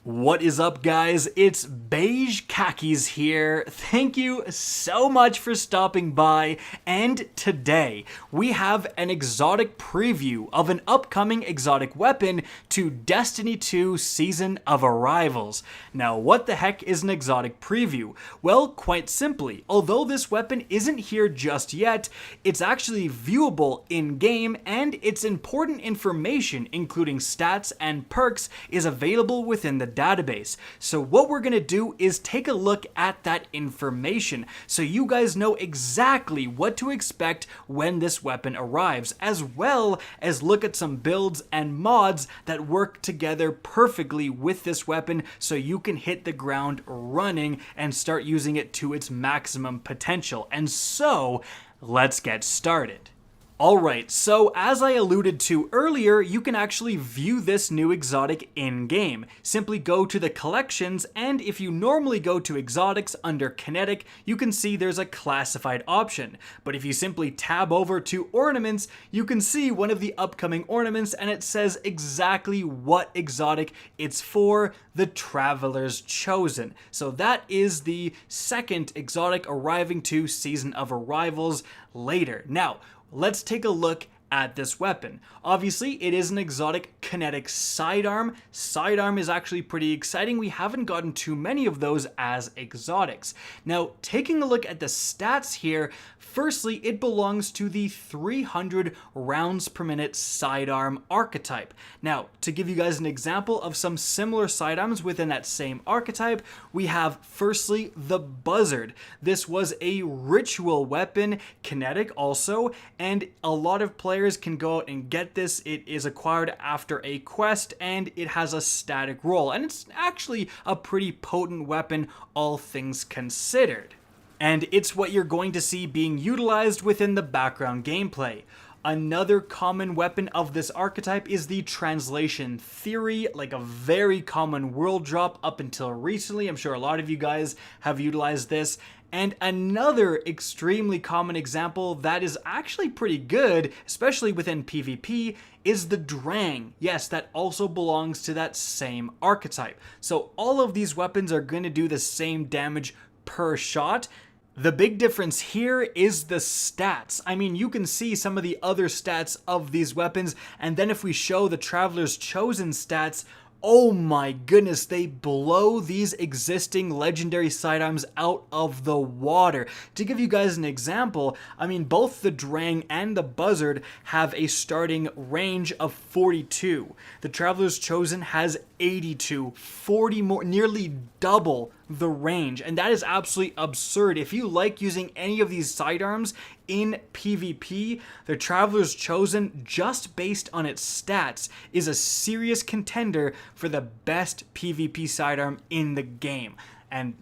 What is up, guys? It's Beige Khakis here. Thank you so much for stopping by, and today we have an exotic preview of an upcoming exotic weapon to Destiny 2 Season of Arrivals. Now, what the heck is an exotic preview? Well, quite simply, although this weapon isn't here just yet, it's actually viewable in-game, and its important information, including stats and perks, is available within the database. So what we're going to do is take a look at that information so you guys know exactly what to expect when this weapon arrives, as well as look at some builds and mods that work together perfectly with this weapon so you can hit the ground running and start using it to its maximum potential. And so, let's get started. Alright, so as I alluded to earlier, you can actually view this new exotic in-game. Simply go to the collections, and if you normally go to exotics under kinetic, you can see there's a classified option. But if you simply tab over to ornaments, you can see one of the upcoming ornaments, and it says exactly what exotic it's for: the Traveler's Chosen. So that is the second exotic arriving to Season of Arrivals later. Now, let's take a look at this weapon. Obviously, it is an exotic kinetic sidearm. Sidearm is actually pretty exciting. We haven't gotten too many of those as exotics. Now, taking a look at the stats here, firstly, it belongs to the 300 rounds per minute sidearm archetype. Now, to give you guys an example of some similar sidearms within that same archetype, we have firstly the Buzzard. This was a ritual weapon, kinetic also, and a lot of players can go out and get this. It is acquired after a quest, and it has a static roll, and it's actually a pretty potent weapon, all things considered. And it's what you're going to see being utilized within the background gameplay. Another common weapon of this archetype is the Translation Theory, like a very common world drop up until recently. I'm sure a lot of you guys have utilized this. And another extremely common example that is actually pretty good, especially within PvP, is the Drang. Yes, that also belongs to that same archetype. So all of these weapons are going to do the same damage per shot. The big difference here is the stats. I mean, you can see some of the other stats of these weapons, and then if we show the Traveler's Chosen stats, oh my goodness, they blow these existing legendary sidearms out of the water. To give you guys an example, I mean, both the Drang and the Buzzard have a starting range of 42. The Traveler's Chosen has 82, 40 more, nearly double the range, and that is absolutely absurd. If you like using any of these sidearms in PvP, the Traveler's Chosen, just based on its stats, is a serious contender for the best PvP sidearm in the game, and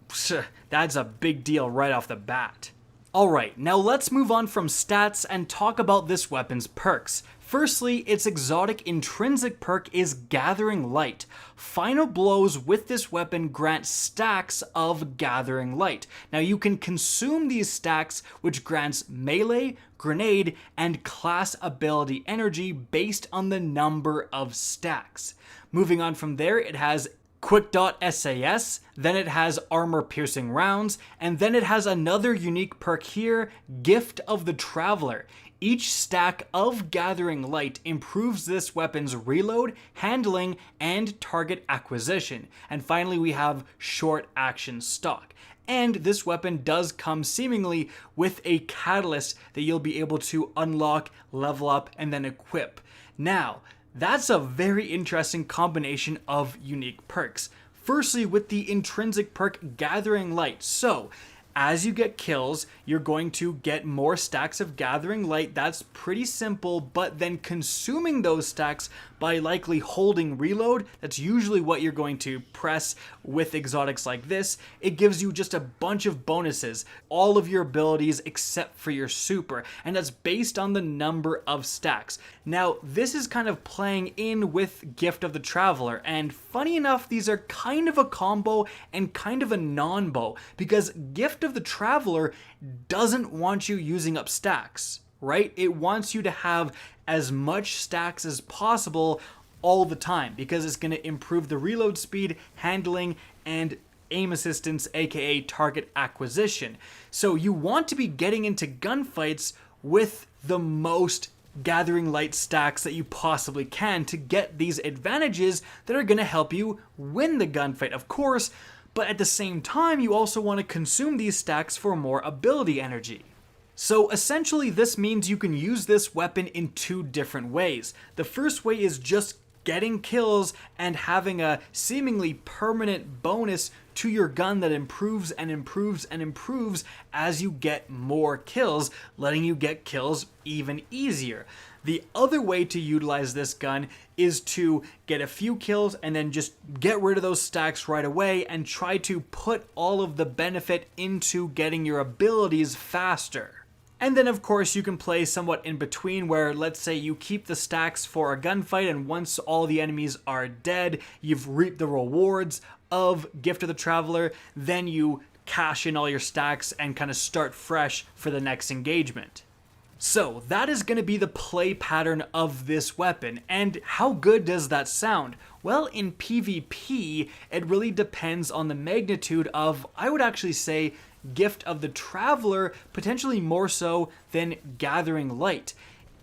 that's a big deal right off the bat. Alright, now let's move on from stats and talk about this weapon's perks. Firstly, its exotic intrinsic perk is Gathering Light. Final blows with this weapon grant stacks of Gathering Light. Now you can consume these stacks, which grants melee, grenade, and class ability energy based on the number of stacks. Moving on from there, it has Quick Dot SAS, then it has Armor Piercing Rounds, and then it has another unique perk here, Gift of the Traveler. Each stack of Gathering Light improves this weapon's reload, handling, and target acquisition. And finally, we have Short Action Stock. And this weapon does come seemingly with a catalyst that you'll be able to unlock, level up, and then equip. Now, that's a very interesting combination of unique perks. Firstly, with the intrinsic perk Gathering Light. So, as you get kills, you're going to get more stacks of Gathering Light. That's pretty simple, but then consuming those stacks by likely holding reload, that's usually what you're going to press with exotics like this. It gives you just a bunch of bonuses, all of your abilities except for your super, and that's based on the number of stacks. Now, this is kind of playing in with Gift of the Traveler, and funny enough, these are kind of a combo and kind of a non-bow, because Gift of the Traveler doesn't want you using up stacks, right? It wants you to have as much stacks as possible all the time because it's going to improve the reload speed, handling, and aim assistance, aka target acquisition. So you want to be getting into gunfights with the most gathering light stacks that you possibly can to get these advantages that are going to help you win the gunfight, of course, but at the same time you also want to consume these stacks for more ability energy. So essentially this means you can use this weapon in two different ways. The first way is just getting kills and having a seemingly permanent bonus to your gun that improves and improves and improves as you get more kills, letting you get kills even easier. The other way to utilize this gun is to get a few kills and then just get rid of those stacks right away and try to put all of the benefit into getting your abilities faster. And then of course you can play somewhat in between where, let's say you keep the stacks for a gunfight and once all the enemies are dead, you've reaped the rewards of Gift of the Traveler, then you cash in all your stacks and kind of start fresh for the next engagement. So that is going to be the play pattern of this weapon, and how good does that sound? Well, in PvP, it really depends on the magnitude of, I would actually say, Gift of the Traveler, potentially more so than Gathering Light.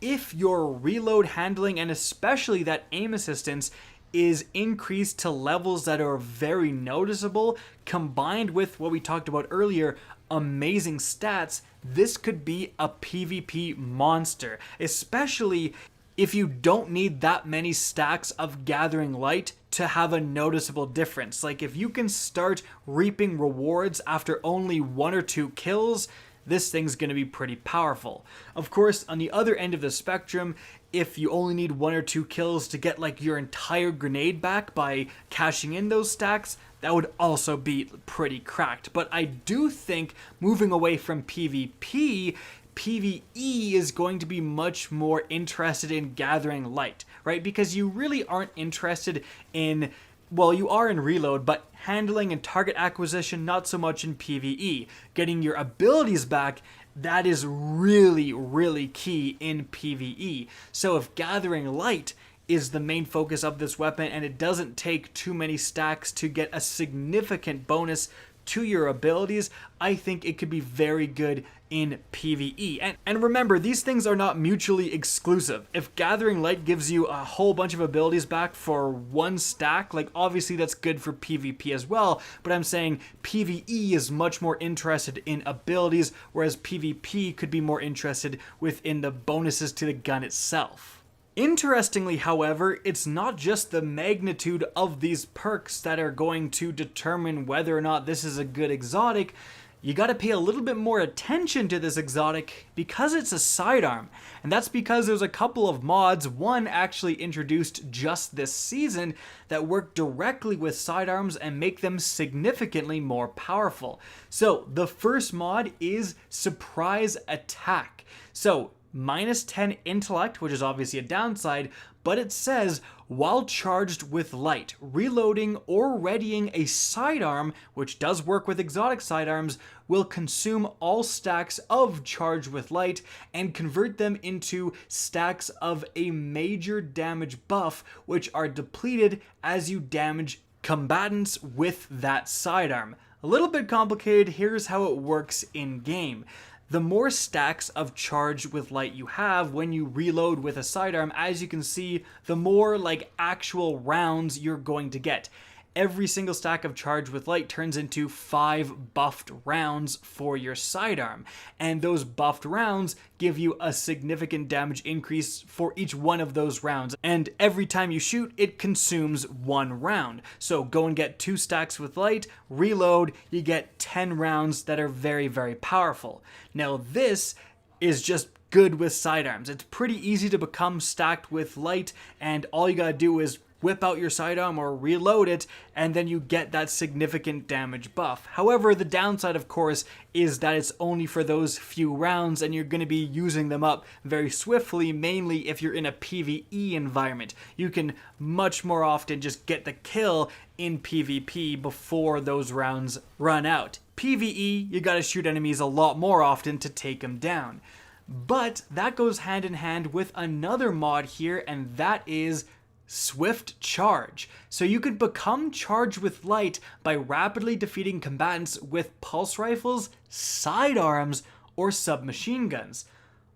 If your reload handling and especially that aim assistance is increased to levels that are very noticeable, combined with what we talked about earlier, amazing stats, this could be a PvP monster, especially if you don't need that many stacks of Gathering Light to have a noticeable difference. Like if you can start reaping rewards after only 1 or 2 kills, this thing's going to be pretty powerful. Of course, on the other end of the spectrum, if you only need 1 or 2 kills to get like your entire grenade back by cashing in those stacks, that would also be pretty cracked. But I do think moving away from PvP, PvE is going to be much more interested in Gathering Light, right? Because you really aren't interested in, well, you are in reload, but handling and target acquisition, not so much in PvE. Getting your abilities back, that is really, really key in PvE. So if Gathering Light is the main focus of this weapon and it doesn't take too many stacks to get a significant bonus to your abilities, I think it could be very good in PvE. And remember, these things are not mutually exclusive. If Gathering Light gives you a whole bunch of abilities back for 1 stack, like obviously that's good for PvP as well, but I'm saying PvE is much more interested in abilities, whereas PvP could be more interested within the bonuses to the gun itself. Interestingly, however, it's not just the magnitude of these perks that are going to determine whether or not this is a good exotic. You gotta pay a little bit more attention to this exotic because it's a sidearm. And that's because there's a couple of mods, one actually introduced just this season, that work directly with sidearms and make them significantly more powerful. So the first mod is Surprise Attack. So -10 intellect, which is obviously a downside, but it says, while charged with light, reloading or readying a sidearm, which does work with exotic sidearms, will consume all stacks of charged with light and convert them into stacks of a major damage buff, which are depleted as you damage combatants with that sidearm. A little bit complicated, here's how it works in game. The more stacks of charge with light you have when you reload with a sidearm, as you can see, the more like actual rounds you're going to get. Every single stack of charge with light turns into 5 buffed rounds for your sidearm. And those buffed rounds give you a significant damage increase for each one of those rounds. And every time you shoot, it consumes 1 round. So go and get 2 stacks with light, reload, you get 10 rounds that are very, very powerful. Now this is just good with sidearms. It's pretty easy to become stacked with light, and all you gotta do is whip out your sidearm or reload it, and then you get that significant damage buff. However, the downside, of course, is that it's only for those few rounds, and you're going to be using them up very swiftly, mainly if you're in a PvE environment. You can much more often just get the kill in PvP before those rounds run out. PvE, you gotta shoot enemies a lot more often to take them down. But that goes hand in hand with another mod here, and that is Swift Charge. So you could become charged with light by rapidly defeating combatants with pulse rifles, sidearms, or submachine guns.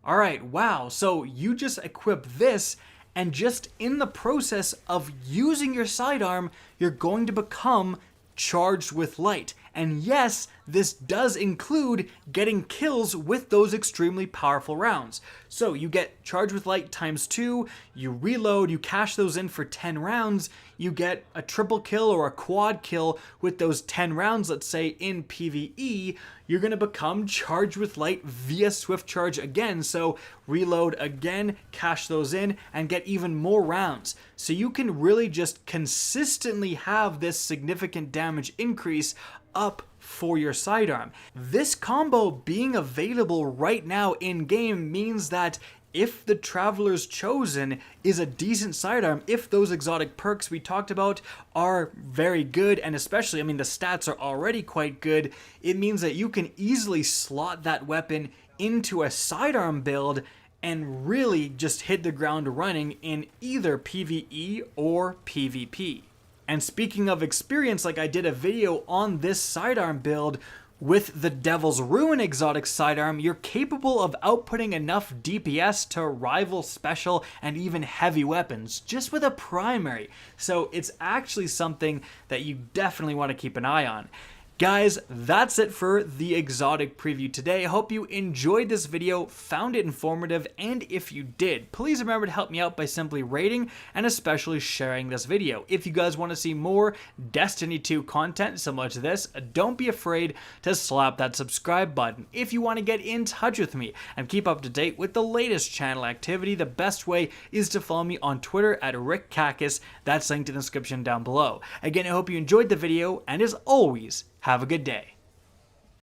Alright, wow, so you just equip this, and just in the process of using your sidearm, you're going to become charged with light. And yes, this does include getting kills with those extremely powerful rounds. So you get charged with light ×2, you reload, you cash those in for 10 rounds, you get a triple kill or a quad kill with those 10 rounds, let's say in PvE, you're going to become charged with light via Swift Charge again. So reload again, cash those in, and get even more rounds. So you can really just consistently have this significant damage increase up for your sidearm. This combo being available right now in game means that if the Traveler's Chosen is a decent sidearm, if those exotic perks we talked about are very good, and especially, I mean, the stats are already quite good, it means that you can easily slot that weapon into a sidearm build and really just hit the ground running in either PvE or PvP. And speaking of experience, like I did a video on this sidearm build with the Devil's Ruin exotic sidearm, you're capable of outputting enough DPS to rival special and even heavy weapons just with a primary. So it's actually something that you definitely want to keep an eye on. Guys, that's it for the exotic preview today. I hope you enjoyed this video, found it informative, and if you did, please remember to help me out by simply rating and especially sharing this video. If you guys want to see more Destiny 2 content similar to this, don't be afraid to slap that subscribe button. If you want to get in touch with me and keep up to date with the latest channel activity, the best way is to follow me on Twitter at @RickKackis. That's linked in the description down below. Again, I hope you enjoyed the video, and as always, have a good day.